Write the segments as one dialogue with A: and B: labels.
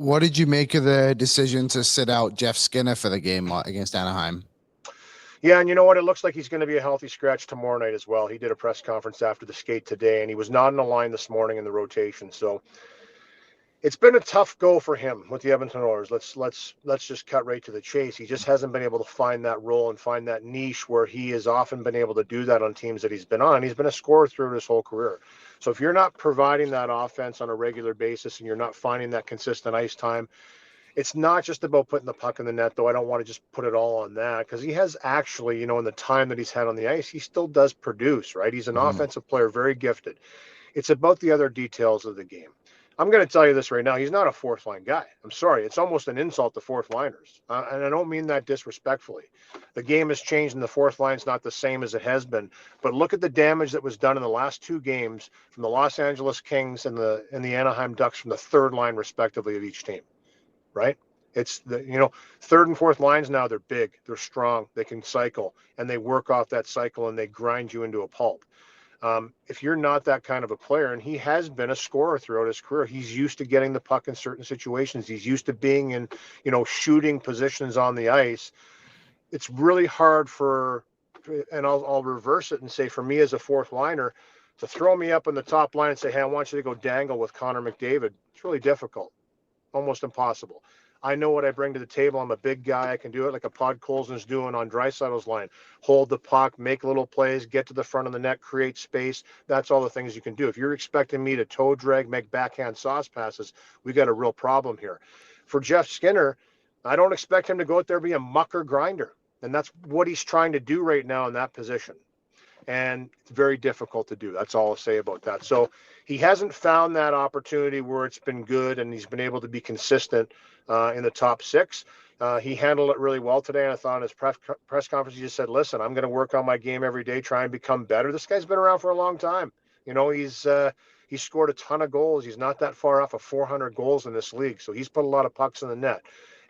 A: What did you make of the decision to sit out Jeff Skinner for the game against Anaheim?
B: Yeah, and you know what? It looks like he's going to be a healthy scratch tomorrow night as well. He did a press conference after the skate today, and he was not in the line this morning in the rotation. So it's been a tough go for him with the Edmonton Oilers. Let's just cut right to the chase. He just hasn't been able to find that role and find that niche where he has often been able to do that on teams that he's been on. He's been a scorer through his whole career. So if you're not providing that offense on a regular basis and you're not finding that consistent ice time, it's not just about putting the puck in the net, though. I don't want to just put it all on that, because he has actually, in the time that he's had on the ice, he still does produce, right? He's an offensive player, very gifted. It's about the other details of the game. I'm going to tell you this right now. He's not a fourth line guy. I'm sorry. It's almost an insult to fourth liners. And I don't mean that disrespectfully. The game has changed and the fourth line's not the same as it has been. But look at the damage that was done in the last two games from the Los Angeles Kings and the Anaheim Ducks from the third line, respectively, of each team. Right? It's the, third and fourth lines now, they're big, they're strong, they can cycle, and they work off that cycle and they grind you into a pulp. If you're not that kind of a player, and he has been a scorer throughout his career, he's used to getting the puck in certain situations. He's used to being in, shooting positions on the ice. It's really hard and I'll reverse it and say, for me as a fourth liner, to throw me up on the top line and say, hey, I want you to go dangle with Connor McDavid, it's really difficult. Almost impossible. I know what I bring to the table. I'm a big guy. I can do it like a Pod Colson's doing on Draisaitl's line. Hold the puck, make little plays, get to the front of the net, create space. That's all the things you can do. If you're expecting me to toe drag, make backhand sauce passes, we got a real problem here. For Jeff Skinner, I don't expect him to go out there and be a mucker grinder. And that's what he's trying to do right now in that position. And it's very difficult to do. That's all I'll say about that. So he hasn't found that opportunity where it's been good and he's been able to be consistent in the top six. He handled it really well today. And I thought in his press conference, he just said, listen, I'm going to work on my game every day, try and become better. This guy's been around for a long time. He's scored a ton of goals. He's not that far off of 400 goals in this league. So he's put a lot of pucks in the net.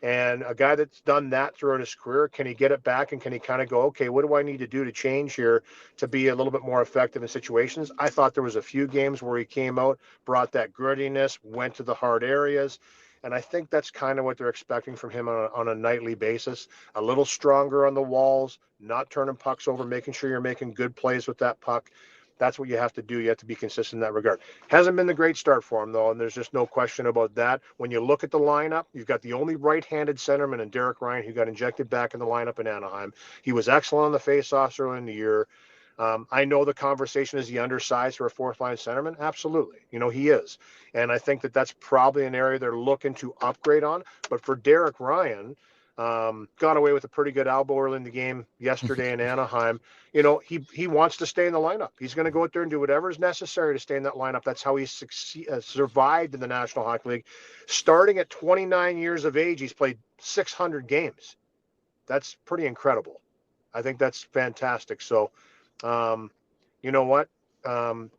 B: And a guy that's done that throughout his career, can he get it back and can he kind of go, okay, what do I need to do to change here to be a little bit more effective in situations? I thought there was a few games where he came out, brought that grittiness, went to the hard areas. And I think that's kind of what they're expecting from him on a nightly basis. A little stronger on the walls, not turning pucks over, making sure you're making good plays with that puck. That's what you have to do. You have to be consistent in that regard. Hasn't been the great start for him, though, and there's just no question about that. When you look at the lineup, you've got the only right-handed centerman in Derek Ryan who got injected back in the lineup in Anaheim. He was excellent on the face-offs early in the year. I know the conversation is he undersized for a fourth-line centerman. Absolutely. He is. And I think that's probably an area they're looking to upgrade on. But for Derek Ryan, got away with a pretty good elbow early in the game yesterday in Anaheim. He wants to stay in the lineup. He's going to go out there and do whatever is necessary to stay in that lineup. That's how he survived in the National Hockey League. Starting at 29 years of age, he's played 600 games. That's pretty incredible. I think that's fantastic. So, you know what?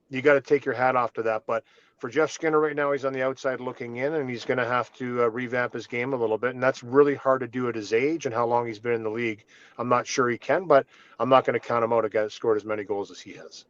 B: You got to take your hat off to that. But for Jeff Skinner right now, he's on the outside looking in, and he's going to have to revamp his game a little bit. And that's really hard to do at his age and how long he's been in the league. I'm not sure he can, but I'm not going to count him out. A guy that scored as many goals as he has.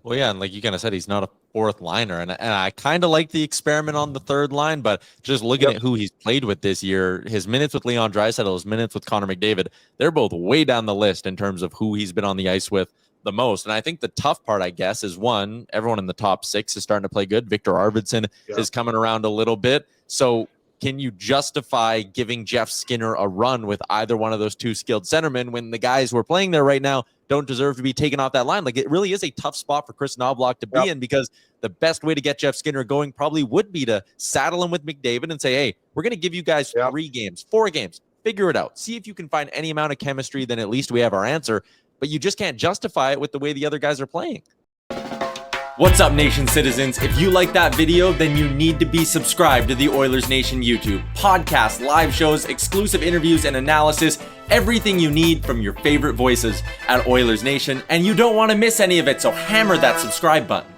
C: Well, yeah, and like you kind of said, he's not a fourth liner, and I kind of like the experiment on the third line, but just looking at who he's played with this year, his minutes with Leon Draisaitl, his minutes with Connor McDavid, they're both way down the list in terms of who he's been on the ice with the most. And I think the tough part, I guess, is one, everyone in the top six is starting to play good. Victor Arvidsson is coming around a little bit. So can you justify giving Jeff Skinner a run with either one of those two skilled centermen when the guys who are playing there right now don't deserve to be taken off that line? Like, it really is a tough spot for Kris Knoblauch to be in, because the best way to get Jeff Skinner going probably would be to saddle him with McDavid and say, hey, we're going to give you guys 3 games, 4 games, figure it out. See if you can find any amount of chemistry, then at least we have our answer. But you just can't justify it with the way the other guys are playing.
D: What's up, Nation citizens? If you like that video, then you need to be subscribed to the Oilers Nation YouTube. Podcasts, live shows, exclusive interviews, and analysis. Everything you need from your favorite voices at Oilers Nation. And you don't want to miss any of it, so hammer that subscribe button.